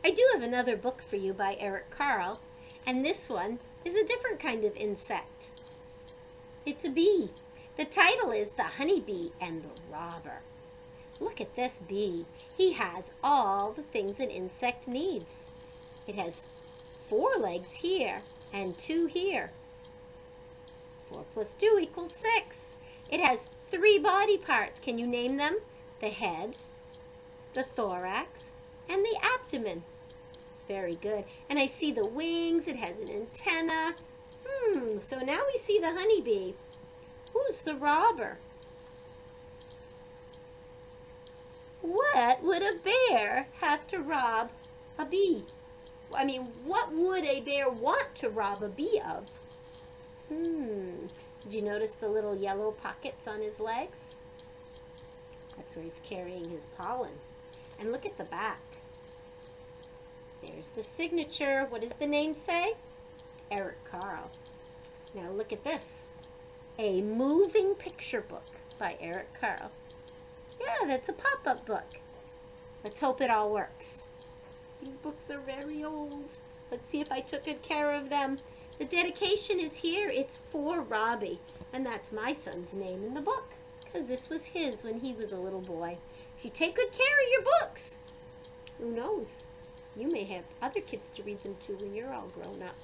I do have another book for you by Eric Carle, and this one is a different kind of insect. It's a bee. The title is The Honeybee and the Robber. Look at this bee. He has all the things an insect needs. It has 4 legs here and 2 here. 4 plus 2 equals 6. It has 3 body parts. Can you name them? The head, the thorax, and the abdomen. Very good. And I see the wings. It has an antenna. So now we see the honeybee. Who's the robber? What would a bear have to rob a bee? I mean, what would a bear want to rob a bee of? Did you notice the little yellow pockets on his legs? That's where he's carrying his pollen. And look at the back. There's the signature. What does the name say? Eric Carle. Now look at this. A moving picture book by Eric Carle. Yeah, that's a pop-up book. Let's hope it all works. These books are very old. Let's see if I took good care of them. The dedication is here. It's for Robbie. And that's my son's name in the book, because this was his when he was a little boy. If you take good care of your books, who knows? You may have other kids to read them to when you're all grown up.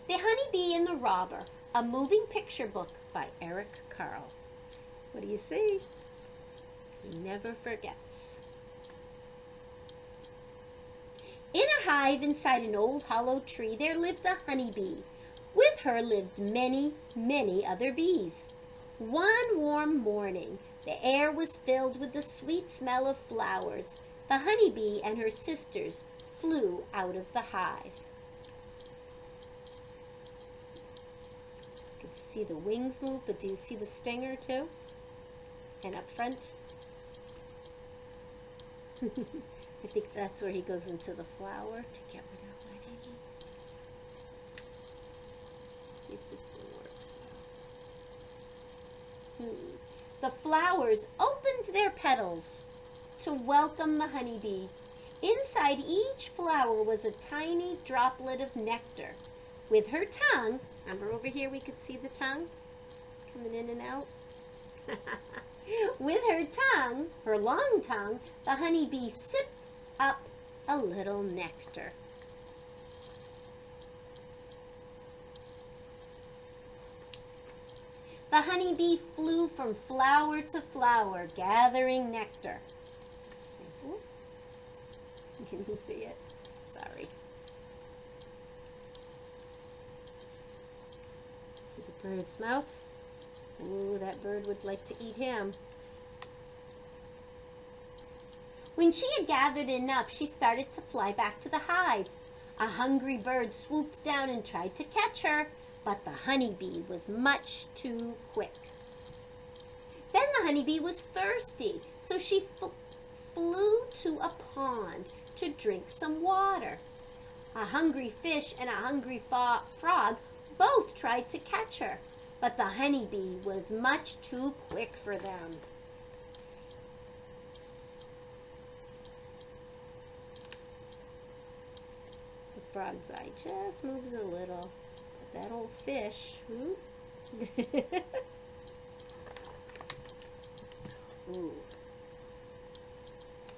The Honeybee and the Robber, a moving picture book by Eric Carle. What do you see? He never forgets. In a hive inside an old hollow tree, there lived a honeybee. With her lived many, many other bees. One warm morning, the air was filled with the sweet smell of flowers. The honeybee and her sisters flew out of the hive. You can see the wings move, but do you see the stinger too? And up front? I think that's where he goes into the flower to get rid of what he needs. See if this one works well. The flowers opened their petals to welcome the honeybee. Inside each flower was a tiny droplet of nectar. With her tongue, remember over here we could see the tongue coming in and out? With her tongue, her long tongue, the honeybee sipped up a little nectar. The honeybee flew from flower to flower, gathering nectar. Can you see it? Sorry. See the bird's mouth? Ooh, that bird would like to eat him. When she had gathered enough, she started to fly back to the hive. A hungry bird swooped down and tried to catch her, but the honeybee was much too quick. Then the honeybee was thirsty, so she flew to a pond to drink some water. A hungry fish and a hungry frog both tried to catch her, but the honeybee was much too quick for them. The frog's eye just moves a little. But that old fish, Ooh.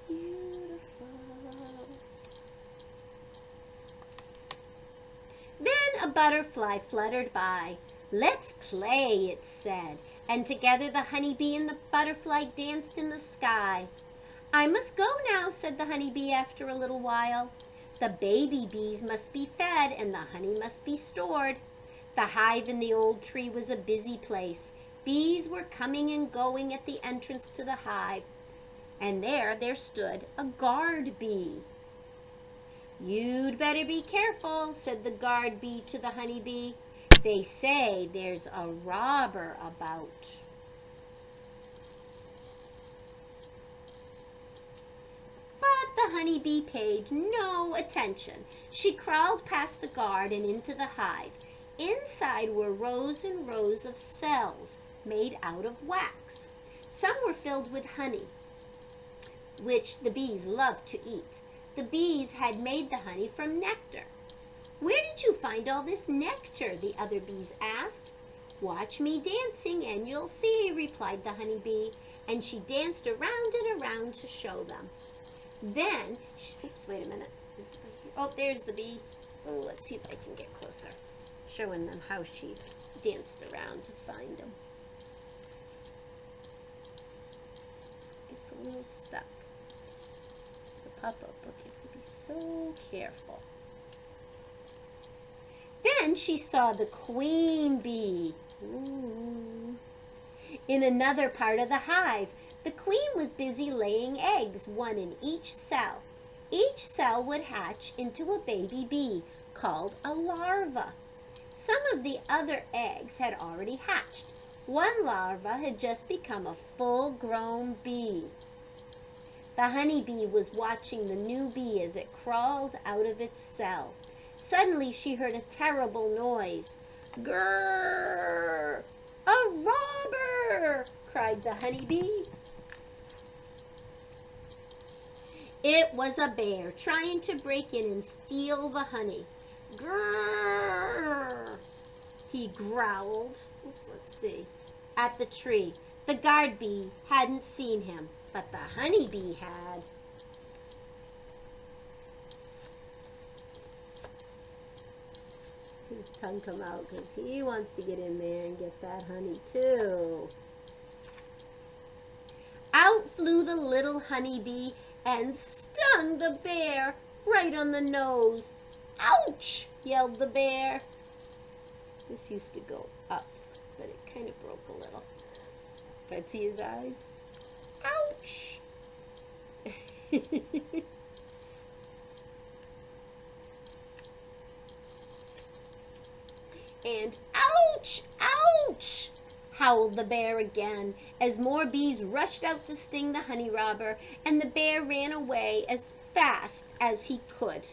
Beautiful. Then a butterfly fluttered by. "Let's play," it said, and together the honeybee and the butterfly danced in the sky. "I must go now," said the honeybee after a little while. "The baby bees must be fed and the honey must be stored." The hive in the old tree was a busy place. Bees were coming and going at the entrance to the hive. And there stood a guard bee. "You'd better be careful," said the guard bee to the honeybee. "They say there's a robber about." But the honeybee paid no attention. She crawled past the guard and into the hive. Inside were rows and rows of cells made out of wax. Some were filled with honey, which the bees loved to eat. the bees had made the honey from nectar. "Where did you find all this nectar?" the other bees asked. "Watch me dancing and you'll see," replied the honeybee, and she danced around and around to show them. Then, oops, wait a minute. Oh, there's the bee. Oh, let's see if I can get closer. Showing them how she danced around to find them. It's a little stuck. The pop-up book, you have to be so careful. Then she saw the queen bee. Ooh. In another part of the hive, the queen was busy laying eggs, one in each cell. Each cell would hatch into a baby bee called a larva. Some of the other eggs had already hatched. One larva had just become a full-grown bee. The honeybee was watching the new bee as it crawled out of its cell. Suddenly she heard a terrible noise. "Grrr! A robber!" cried the honeybee. It was a bear trying to break in and steal the honey. "Grrr!" he growled. Oops, let's see. At the tree. The guard bee hadn't seen him, but the honeybee had. His tongue come out because he wants to get in there and get that honey too. Out flew the little honeybee and stung the bear right on the nose. "Ouch!" yelled the bear. This used to go up, but it kind of broke a little. But see his eyes? Ouch! And ouch! Ouch! Howled the bear again as more bees rushed out to sting the honey robber, and the bear ran away as fast as he could.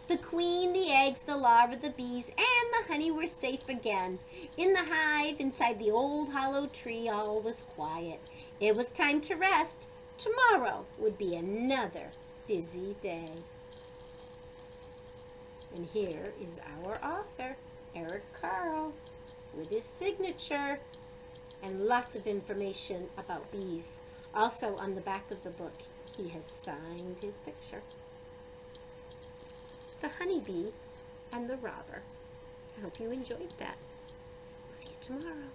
The queen, the eggs, the larva, the bees, and the honey were safe again. In the hive, inside the old hollow tree, all was quiet. It was time to rest. Tomorrow would be another busy day. And here is our author, Eric Carle, with his signature and lots of information about bees. Also on the back of the book, he has signed his picture. The honeybee and the robber. I hope you enjoyed that. See you tomorrow.